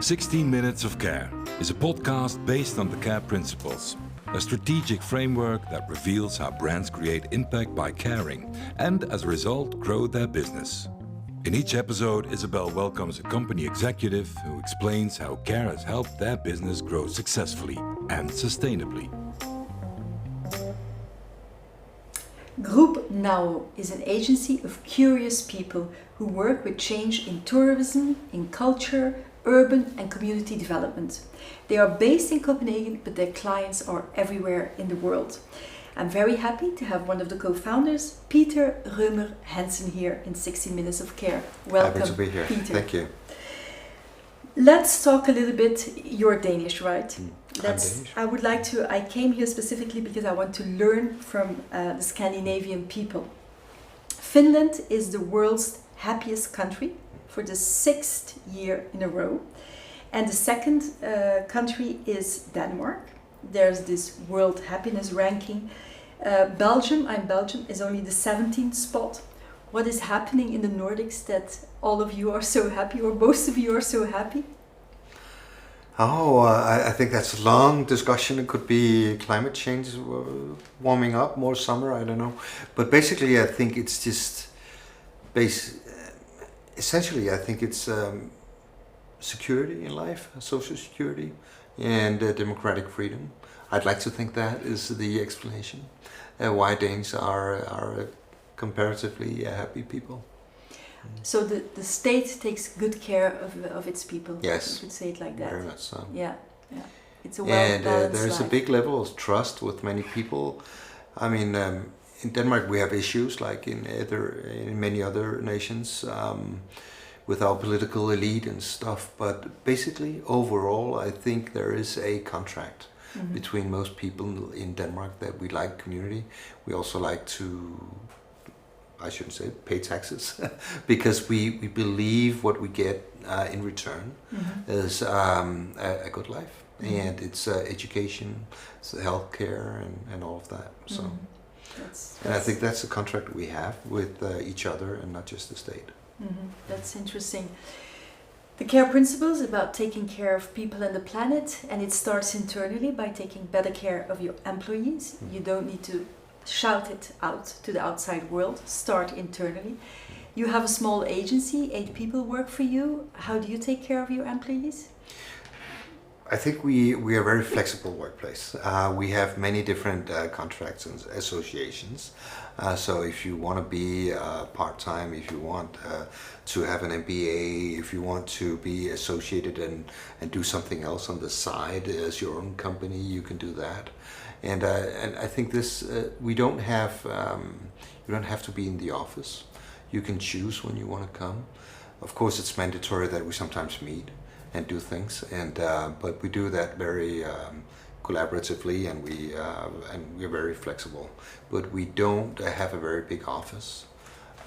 16 Minutes of Care is a podcast based on the CARE principles, a strategic framework that reveals how brands create impact by caring and, as a result, grow their business. In each episode, Isabel welcomes a company executive who explains how care has helped their business grow successfully and sustainably. Group NAO is an agency of curious people who work with change in tourism, in culture, urban and community development. They are based in Copenhagen, but their clients are everywhere in the world. I'm very happy to have one of the co-founders, Rømer Hansen, here in 16 Minutes of Care. Welcome, happy to be here. Peter. Thank you. Let's talk a little bit. You're Danish, right? I'm Danish. I came here specifically because I want to learn from the Scandinavian people. Finland is the world's happiest country for the 6th year in a row. And the second country is Denmark. There's this world happiness ranking. Belgium is only the 17th spot. What is happening in the Nordics that all of you are so happy, or most of you are so happy? I think that's a long discussion. It could be climate change, warming up, more summer, I don't know. But basically, I think it's just essentially, I think it's security in life, social security, and democratic freedom. I'd like to think that is the explanation why Danes are comparatively happy people. So the state takes good care of its people. Yes, you could say it like that. Very much so. Yeah. It's a well-balanced there's life. a big level of trust with many people. I mean, in Denmark we have issues like in many other nations with our political elite and stuff. But basically, overall, I think there is a contract between most people in Denmark that we like community. We also like to, I shouldn't say pay taxes, because we believe what we get in return is a good life. And it's education, it's healthcare, and all of that. So, and I think that's the contract we have with each other and not just the state. That's interesting. The CARE principle is about taking care of people and the planet, and it starts internally by taking better care of your employees. You don't need to shout it out to the outside world. Start internally. You have a small agency, 8 people work for you. How do you take care of your employees? I think we are a very flexible workplace. We have many different contracts and associations. So if you want to be part-time, if you want to have an MBA, if you want to be associated and do something else on the side as your own company, you can do that. And I think this you don't have to be in the office. You can choose when you want to come. Of course, it's mandatory that we sometimes meet and do things, but we do that very collaboratively, and we're very flexible. But we don't have a very big office,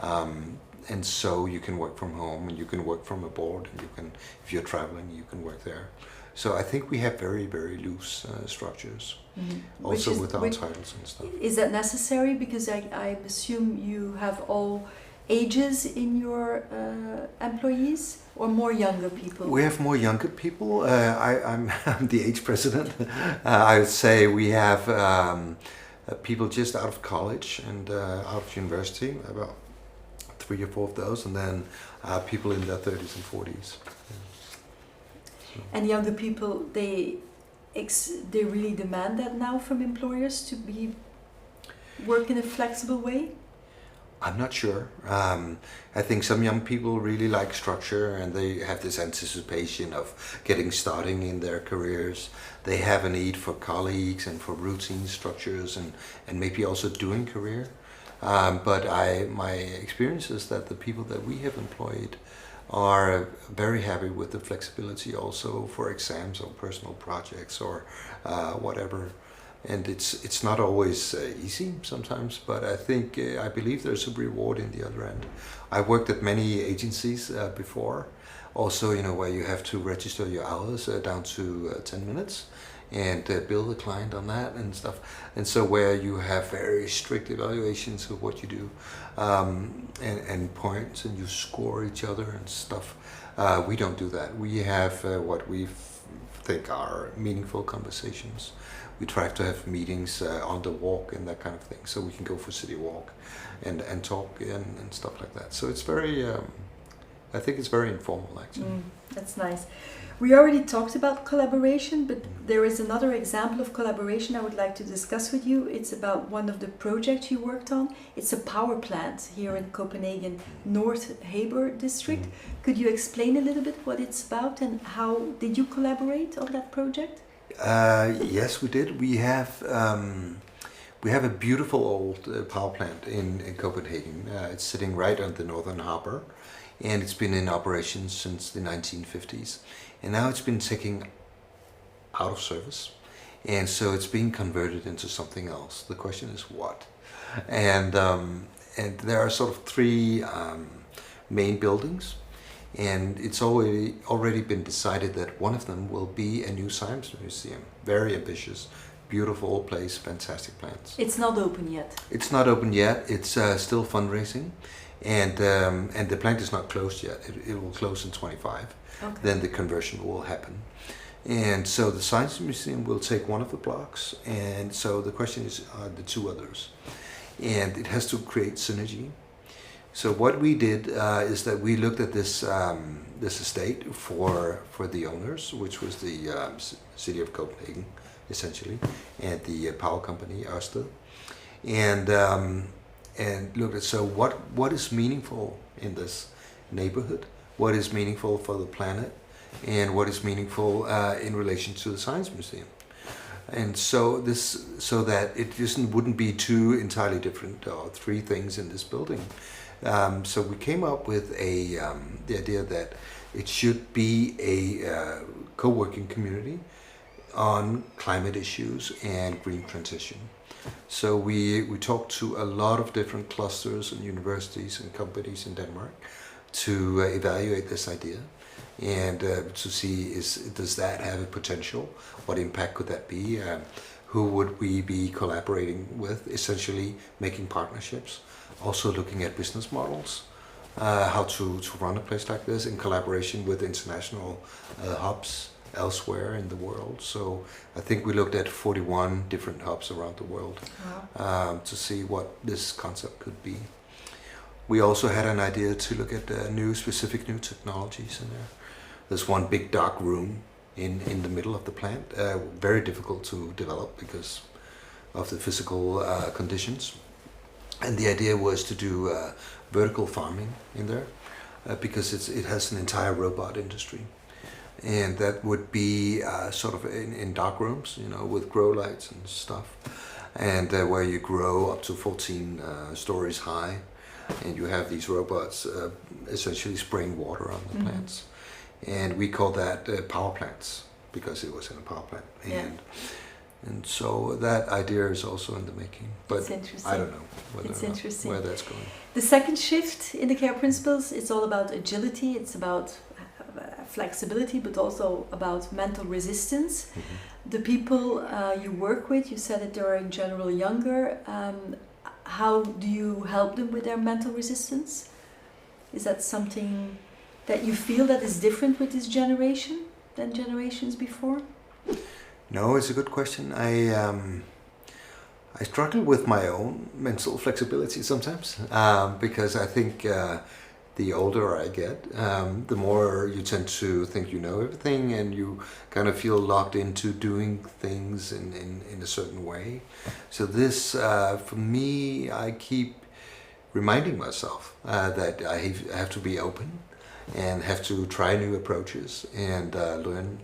and so you can work from home, and you can work from abroad, and you can, if you're traveling, you can work there. So I think we have very, very loose structures, also with our titles and stuff. Is that necessary? Because I assume you have all ages in your employees, or more younger people? We have more younger people. I'm the age president. I would say we have people just out of college and out of university, about 3 or 4 of those, and then people in their 30s and 40s. And younger people, they really demand that now from employers to work in a flexible way? I'm not sure. I think some young people really like structure, and they have this anticipation of getting starting in their careers. They have a need for colleagues and for routine structures, and maybe also doing career. But my experience is that the people that we have employed are very happy with the flexibility also for exams or personal projects or whatever. And it's not always easy sometimes, but I believe there's a reward in the other end. I worked at many agencies before, also where you have to register your hours down to 10 minutes and bill the client on that and stuff. And so where you have very strict evaluations of what you do and points, and you score each other and stuff. We don't do that. We have what we think are meaningful conversations. We try to have meetings on the walk and that kind of thing, so we can go for city walk and talk and stuff like that. So it's very, I think it's very informal actually. That's nice. We already talked about collaboration, but there is another example of collaboration I would like to discuss with you. It's about one of the projects you worked on. It's a power plant here in Copenhagen, North Haber district. Could you explain a little bit what it's about and how did you collaborate on that project? Yes, we did. We have a beautiful old power plant in Copenhagen. It's sitting right on the northern harbor, and it's been in operation since the 1950s. And now it's been taken out of service, and so it's being converted into something else. The question is what? And there are sort of three main buildings, and it's already been decided that one of them will be a new science museum. Very ambitious, beautiful old place, fantastic plants. It's not open yet. It's not open yet. It's still fundraising, and the plant is not closed yet. It will close in 25. Okay. Then the conversion will happen. And so the Science Museum will take one of the blocks, and so the question is the two others. And it has to create synergy. So what we did is that we looked at this estate for the owners, which was the city of Copenhagen, essentially, and the power company, Ørsted. And looked at, so what is meaningful in this neighborhood? What is meaningful for the planet, and what is meaningful in relation to the Science Museum, and so that it just wouldn't be two entirely different or three things in this building. So we came up with the idea that it should be a co-working community on climate issues and green transition. So we talked to a lot of different clusters and universities and companies in Denmark to evaluate this idea and to see does that have a potential? What impact could that be? Who would we be collaborating with? Essentially making partnerships, also looking at business models, how to run a place like this in collaboration with international hubs elsewhere in the world. So I think we looked at 41 different hubs around the world. Wow. To see what this concept could be. We also had an idea to look at specific new technologies in there. There's one big dark room in the middle of the plant, very difficult to develop because of the physical conditions. And the idea was to do vertical farming in there because it has an entire robot industry. And that would be sort of in dark rooms, with grow lights and stuff, and where you grow up to 14 stories high. And you have these robots essentially spraying water on the plants. And we call that power plants because it was in a power plant. Yeah. And so that idea is also in the making. But it's interesting. I don't know where that's going. The second shift in the care principles is all about agility. It's about flexibility, but also about mental resistance. The people you work with, you said that they are in general younger. How do you help them with their mental resistance? Is that something that you feel that is different with this generation than generations before? No, it's a good question. I struggle with my own mental flexibility sometimes because I think the older I get, the more you tend to think you know everything, and you kind of feel locked into doing things in a certain way. So this, for me, I keep reminding myself that I have to be open and have to try new approaches and learn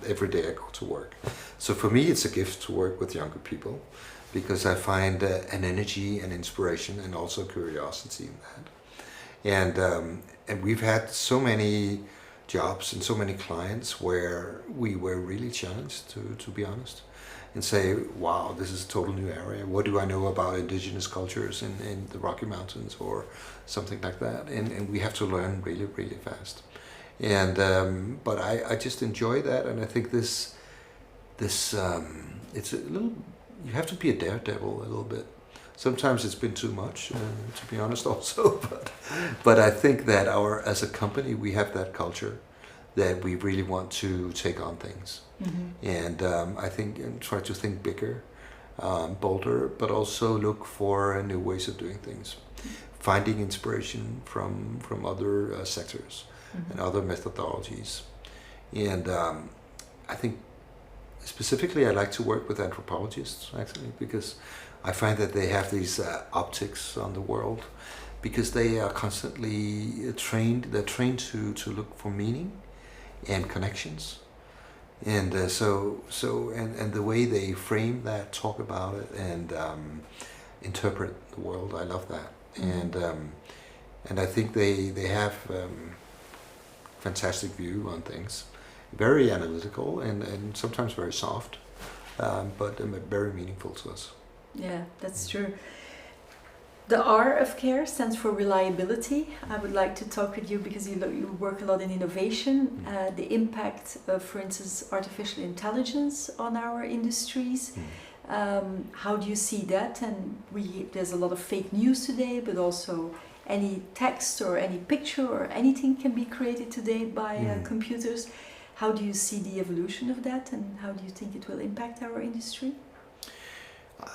every day I go to work. So for me, it's a gift to work with younger people because I find an energy and inspiration and also curiosity in that. And we've had so many jobs and so many clients where we were really challenged, to be honest, and say, wow, this is a total new area. What do I know about indigenous cultures in the Rocky Mountains or something like that? And we have to learn really, really fast. And but I just enjoy that, and I think this it's a little. You have to be a daredevil a little bit Sometimes it's been too much, to be honest, also. But I think that as a company, we have that culture that we really want to take on things, and I think and try to think bigger, bolder, but also look for new ways of doing things, finding inspiration from other sectors and other methodologies, and I think specifically I like to work with anthropologists actually, because I find that they have these optics on the world, because they are constantly trained. They're trained to look for meaning and connections, and and the way they frame that, talk about it, and interpret the world. I love that, and I think they have fantastic view on things, very analytical and sometimes very soft, but very meaningful to us. Yeah, that's true. The R of care stands for reliability. I would like to talk with you because you work a lot in innovation, the impact of, for instance, artificial intelligence on our industries. How do you see that? And there's a lot of fake news today, but also any text or any picture or anything can be created today by computers. How do you see the evolution of that, and how do you think it will impact our industry?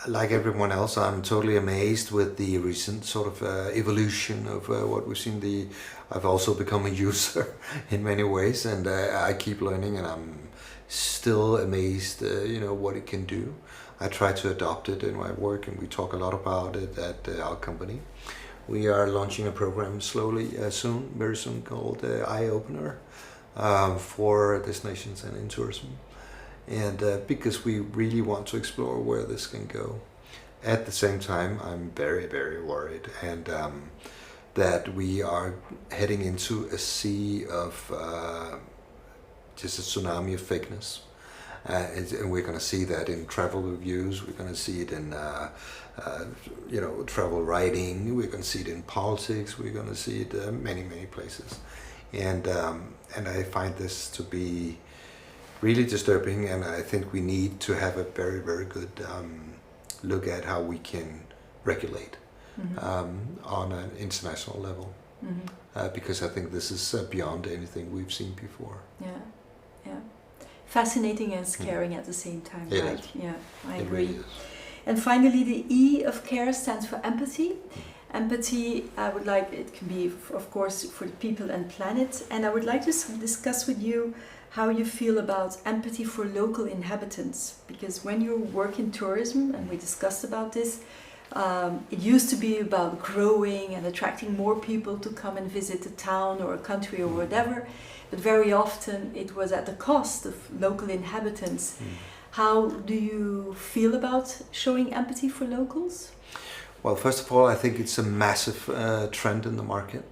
Like everyone else, I'm totally amazed with the recent sort of evolution of what we've seen. I've also become a user in many ways, and I keep learning, and I'm still amazed, what it can do. I try to adopt it in my work, and we talk a lot about it at our company. We are launching a program slowly, very soon, called Eye Opener for destinations and in tourism. And because we really want to explore where this can go. At the same time, I'm very, very worried, and that we are heading into a sea of just a tsunami of fakeness. And we're going to see that in travel reviews. We're going to see it in travel writing. We're going to see it in politics. We're going to see it many, many places. And I find this to be really disturbing, and I think we need to have a very, very good look at how we can regulate on an international level, because I think this is beyond anything we've seen before. Yeah. Fascinating and scaring at the same time, It right? is. Yeah, I It agree. really is. And finally, the E of care stands for empathy. Empathy, it can be, of course, for the people and planet. And I would like to discuss with you how you feel about empathy for local inhabitants. Because when you work in tourism, and we discussed about this, it used to be about growing and attracting more people to come and visit a town or a country or whatever. But very often it was at the cost of local inhabitants. How do you feel about showing empathy for locals? Well, first of all, I think it's a massive trend in the market.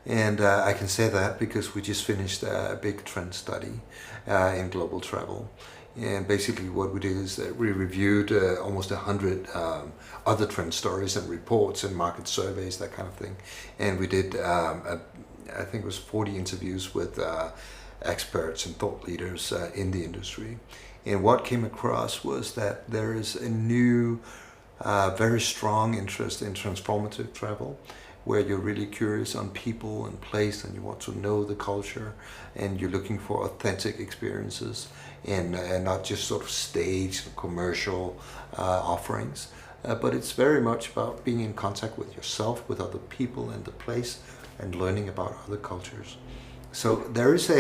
And I can say that because we just finished a big trend study in global travel. And basically what we did is that we reviewed almost 100 other trend stories and reports and market surveys, that kind of thing. And we did, I think it was 40 interviews with experts and thought leaders in the industry. And what came across was that there is a new, very strong interest in transformative travel, where you're really curious on people and place, and you want to know the culture, and you're looking for authentic experiences, and not just sort of staged commercial offerings. But it's very much about being in contact with yourself, with other people and the place, and learning about other cultures. So there is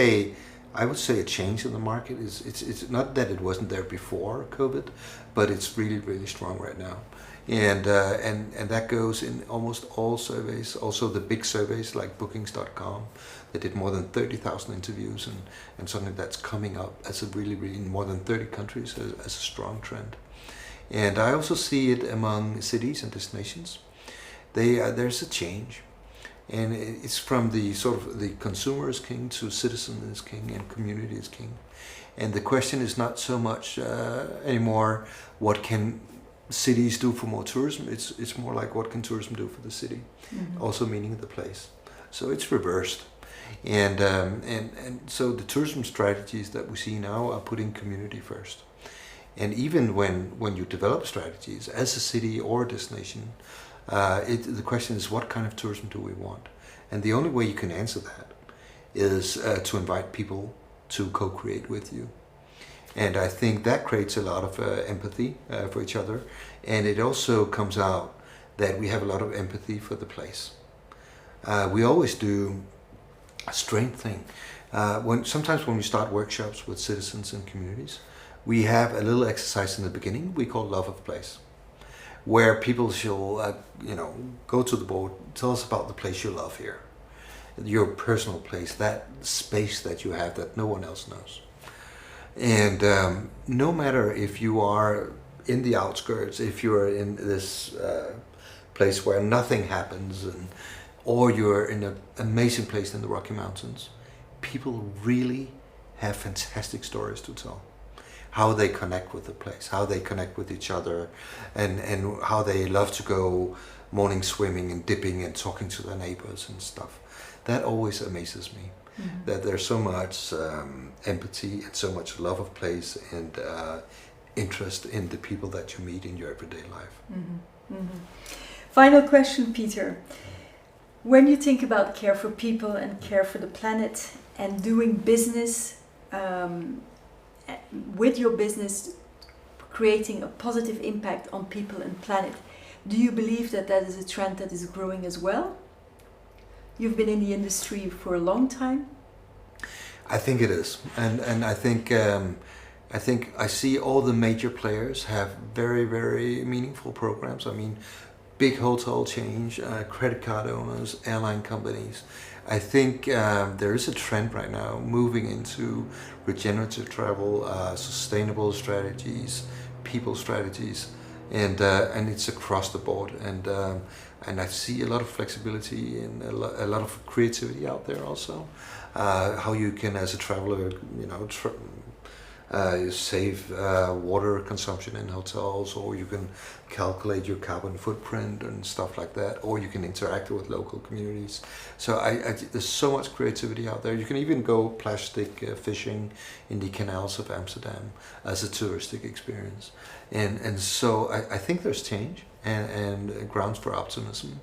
I would say a change in the market. It's not that it wasn't there before COVID, but it's really, really strong right now. And that goes in almost all surveys, also the big surveys like bookings.com. They did more than 30,000 interviews, and something that's coming up as a really, really, in more than 30 countries as a strong trend. And I also see it among cities and destinations. There's a change. And it's from the sort of the consumer is king to citizen is king and community is king. And the question is not so much anymore what can cities do for more tourism. It's more like what can tourism do for the city, also meaning the place. So it's reversed. And so the tourism strategies that we see now are putting community first. And even when you develop strategies as a city or a destination, the question is, what kind of tourism do we want? And the only way you can answer that is to invite people to co-create with you. And I think that creates a lot of empathy for each other. And it also comes out that we have a lot of empathy for the place. We always do a strange thing. Sometimes when we start workshops with citizens and communities, we have a little exercise in the beginning we call Love of Place, where people shall go to the board, tell us about the place you love here, your personal place, that space that you have that no one else knows. And no matter if you are in the outskirts, if you're in this place where nothing happens, or you're in an amazing place in the Rocky Mountains, people really have fantastic stories to tell. How they connect with the place, how they connect with each other, and how they love to go morning swimming and dipping and talking to their neighbors and stuff. That always amazes me. Mm-hmm. That there's so much empathy and so much love of place and interest in the people that you meet in your everyday life. Mm-hmm. Mm-hmm. Final question, Peter. When you think about care for people and care for the planet and doing business, with your business creating a positive impact on people and planet, do you believe that is a trend that is growing as well? You've been in the industry for a long time. I think it is, and I think I see all the major players have very, very meaningful programs. I mean, big hotel chains, credit card owners, airline companies. I think there is a trend right now moving into regenerative travel, sustainable strategies, people strategies, and it's across the board. And I see a lot of flexibility and a lot of creativity out there also. How you can, as a traveler, save water consumption in hotels, or you can calculate your carbon footprint and stuff like that, or you can interact with local communities. So there's so much creativity out there. You can even go plastic fishing in the canals of Amsterdam as a touristic experience. And so I think there's change and grounds for optimism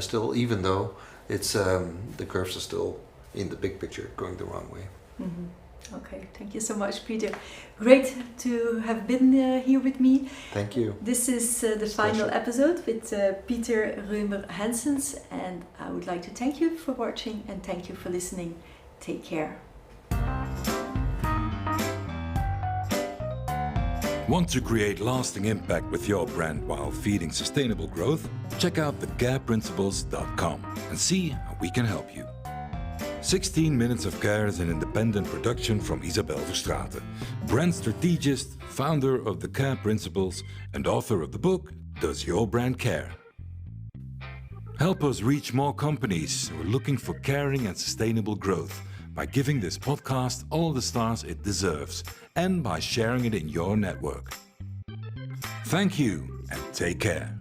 still, even though it's the curves are still in the big picture going the wrong way. Mm-hmm. Okay, thank you so much, Peter. Great to have been here with me. Thank you. This is the final episode with Peter Rømer Hansen, and I would like to thank you for watching and thank you for listening. Take care. Want to create lasting impact with your brand while feeding sustainable growth? Check out thecareprinciples.com and see how we can help you. 16 Minutes of Care is an independent production from Isabel Verstraeten, brand strategist, founder of the Care Principles, and author of the book, Does Your Brand Care? Help us reach more companies who are looking for caring and sustainable growth by giving this podcast all the stars it deserves and by sharing it in your network. Thank you and take care.